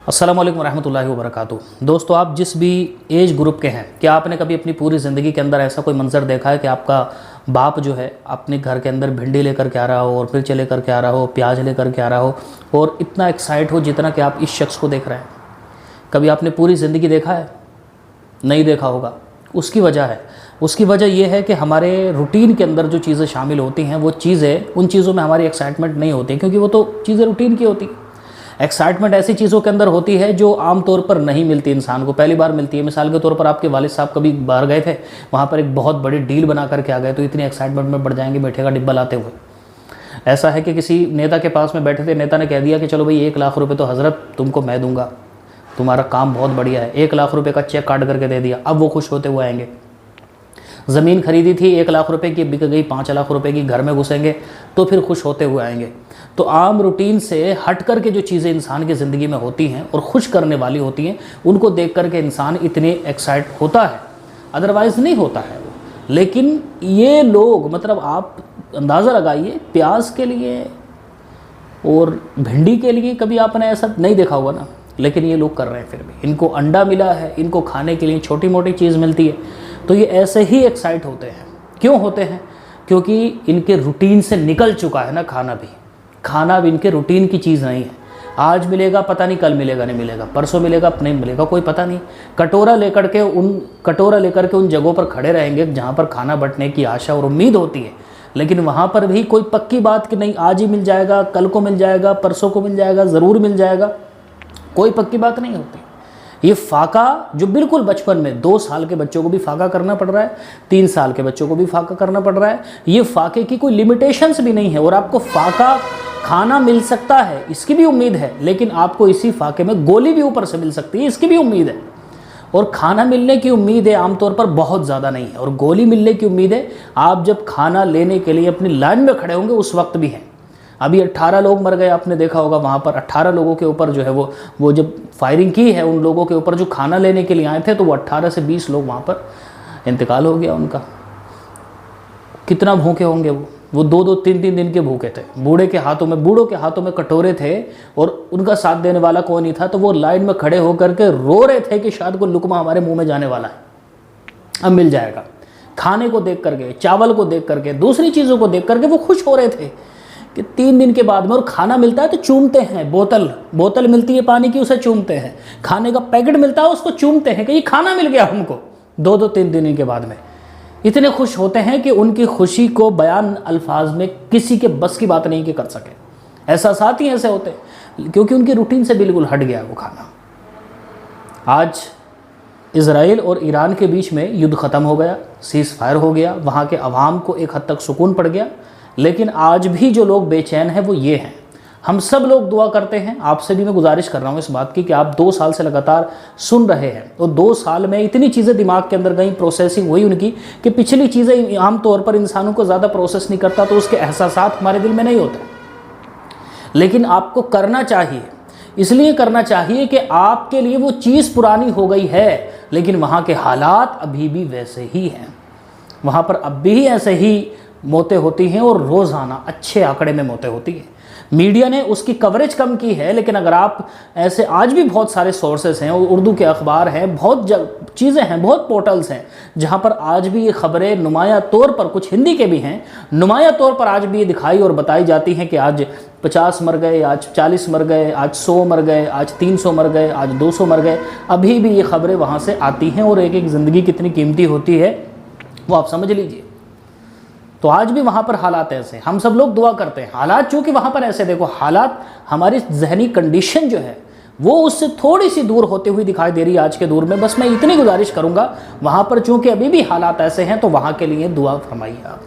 अस्सलाम वालेकुम रहमतुल्लाहि व बरकातुहू। दोस्तों, आप जिस भी एज ग्रुप के हैं, क्या आपने कभी अपनी पूरी ज़िंदगी के अंदर ऐसा कोई मंज़र देखा है कि आपका बाप जो है अपने घर के अंदर भिंडी लेकर के आ रहा हो और मिर्च लेकर के आ रहा हो, प्याज लेकर के आ रहा हो और इतना एक्साइट हो जितना कि आप इस शख्स को देख रहे हैं? कभी आपने पूरी ज़िंदगी देखा है? नहीं देखा होगा। उसकी वजह यह है कि हमारे रूटीन के अंदर जो चीज़ें शामिल होती हैं वो चीज़ें, उन चीज़ों में हमारी एक्साइटमेंट नहीं होती, क्योंकि वो तो चीज़ें रूटीन की होती हैं। एक्साइटमेंट ऐसी चीज़ों के अंदर होती है जो आम तौर पर नहीं मिलती इंसान को, पहली बार मिलती है। मिसाल के तौर पर आपके वालिद साहब कभी बाहर गए थे, वहाँ पर एक बहुत बड़ी डील बना करके आ गए, तो इतनी एक्साइटमेंट में बढ़ जाएंगे मीठे का डिब्बा लाते हुए। ऐसा है कि किसी नेता के पास में बैठे थे, नेता ने कह दिया कि चलो भाई 1 लाख रुपये तो हज़रत तुमको मैं दूंगा, तुम्हारा काम बहुत बढ़िया है। 1 लाख रुपये का चेक काट करके दे दिया। अब वो खुश होते हुए आएंगे। ज़मीन खरीदी थी 1 लाख रुपए की, बिक गई 5 लाख रुपए की, घर में घुसेंगे तो फिर खुश होते हुए आएंगे। तो आम रूटीन से हट कर के जो चीज़ें इंसान की ज़िंदगी में होती हैं और खुश करने वाली होती हैं, उनको देख कर के इंसान इतने एक्साइट होता है, अदरवाइज़ नहीं होता है वो। लेकिन ये लोग, मतलब आप अंदाज़ा लगाइए, प्याज के लिए और भिंडी के लिए कभी आपने ऐसा नहीं देखा होगा ना, लेकिन ये लोग कर रहे हैं। फिर भी इनको अंडा मिला है, इनको खाने के लिए छोटी मोटी चीज़ मिलती है, तो ये ऐसे ही एक्साइट होते हैं। क्यों होते हैं? क्योंकि इनके रूटीन से निकल चुका है ना खाना भी इनके रूटीन की चीज़ नहीं है। आज मिलेगा पता नहीं, कल मिलेगा नहीं मिलेगा, परसों मिलेगा नहीं मिलेगा, कोई पता नहीं। कटोरा लेकर के उन जगहों पर खड़े रहेंगे जहाँ पर खाना बंटने की आशा और उम्मीद होती है, लेकिन वहाँ पर भी कोई पक्की बात कि नहीं आज ही मिल जाएगा, कल को मिल जाएगा, परसों को मिल जाएगा, ज़रूर मिल जाएगा, कोई पक्की बात नहीं होती। ये फाका जो बिल्कुल बचपन में 2 साल के बच्चों को भी फाका करना पड़ रहा है, 3 साल के बच्चों को भी फाका करना पड़ रहा है, ये फाके की कोई लिमिटेशंस भी नहीं है। और आपको फाका खाना मिल सकता है, इसकी भी उम्मीद है, लेकिन आपको इसी फाके में गोली भी ऊपर से मिल सकती है, इसकी भी उम्मीद है। और खाना मिलने की उम्मीद है आमतौर पर बहुत ज़्यादा नहीं है, और गोली मिलने की उम्मीद है आप जब खाना लेने के लिए अपनी लाइन में खड़े होंगे उस वक्त भी है। अभी 18 लोग मर गए, आपने देखा होगा। वहाँ पर 18 लोगों के ऊपर जो है वो जब फायरिंग की है उन लोगों के ऊपर जो खाना लेने के लिए आए थे, तो वो 18 से 20 लोग वहाँ पर इंतकाल हो गया उनका। कितना भूखे होंगे वो 2-2, 3-3 दिन के भूखे थे। बूढ़ों के हाथों में कटोरे थे और उनका साथ देने वाला कोई नहीं था, तो वो लाइन में खड़े होकर के रो रहे थे कि शायद कोई लुकमा हमारे मुँह में जाने वाला है, अब मिल जाएगा। खाने को देख करके, चावल को देख करके, दूसरी चीज़ों को देख करके वो खुश हो रहे थे कि 3 दिन के बाद में। और खाना मिलता है तो चूमते हैं, बोतल मिलती है पानी की, उसे चूमते हैं। खाने का पैकेट मिलता है, उसको चूमते हैं कि ये खाना मिल गया हमको। 2-2, 3 दिन के बाद में इतने खुश होते हैं कि उनकी खुशी को बयान अल्फाज में किसी के बस की बात नहीं कि कर सके। एहसास ही ऐसे होते हैं क्योंकि उनकी रूटीन से बिल्कुल हट गया वो खाना। आज इजराइल और ईरान के बीच में युद्ध ख़त्म हो गया, सीज़ फायर हो गया, वहाँ के अवाम को एक हद तक सुकून पड़ गया, लेकिन आज भी जो लोग बेचैन हैं वो ये हैं। हम सब लोग दुआ करते हैं, आपसे भी मैं गुजारिश कर रहा हूँ इस बात की कि आप 2 साल से लगातार सुन रहे हैं, तो 2 साल में इतनी चीज़ें दिमाग के अंदर गई, प्रोसेसिंग हुई उनकी, कि पिछली चीज़ें आम तौर पर इंसानों को ज़्यादा प्रोसेस नहीं करता, तो उसके एहसासात हमारे दिल में नहीं होते। लेकिन आपको करना चाहिए, इसलिए करना चाहिए कि आपके लिए वो चीज़ पुरानी हो गई है, लेकिन वहाँ के हालात अभी भी वैसे ही हैं। वहाँ पर अब भी ऐसे ही मौतें होती हैं और रोज़ाना अच्छे आंकड़े में मौतें होती हैं। मीडिया ने उसकी कवरेज कम की है, लेकिन अगर आप ऐसे, आज भी बहुत सारे सोर्सेस हैं, उर्दू के अखबार हैं, बहुत चीज़ें हैं, बहुत पोर्टल्स हैं जहां पर आज भी ये खबरें नुमाया तौर पर, कुछ हिंदी के भी हैं, नुमाया तौर पर आज भी ये दिखाई और बताई जाती हैं कि आज 50 मर गए, आज 40 मर गए, आज 100 मर गए, आज 300 मर गए, आज 200 मर गए। अभी भी ये खबरें वहाँ से आती हैं और एक एक ज़िंदगी कितनी कीमती होती है वो आप समझ लीजिए। तो आज भी वहाँ पर हालात ऐसे, हम सब लोग दुआ करते हैं। हालात चूँकि वहाँ पर ऐसे, देखो हालात, हमारी जहनी कंडीशन जो है वो उससे थोड़ी सी दूर होती हुई दिखाई दे रही है आज के दौर में। बस मैं इतनी गुजारिश करूँगा, वहाँ पर चूँकि अभी भी हालात ऐसे हैं तो वहाँ के लिए दुआ फरमाइए आप।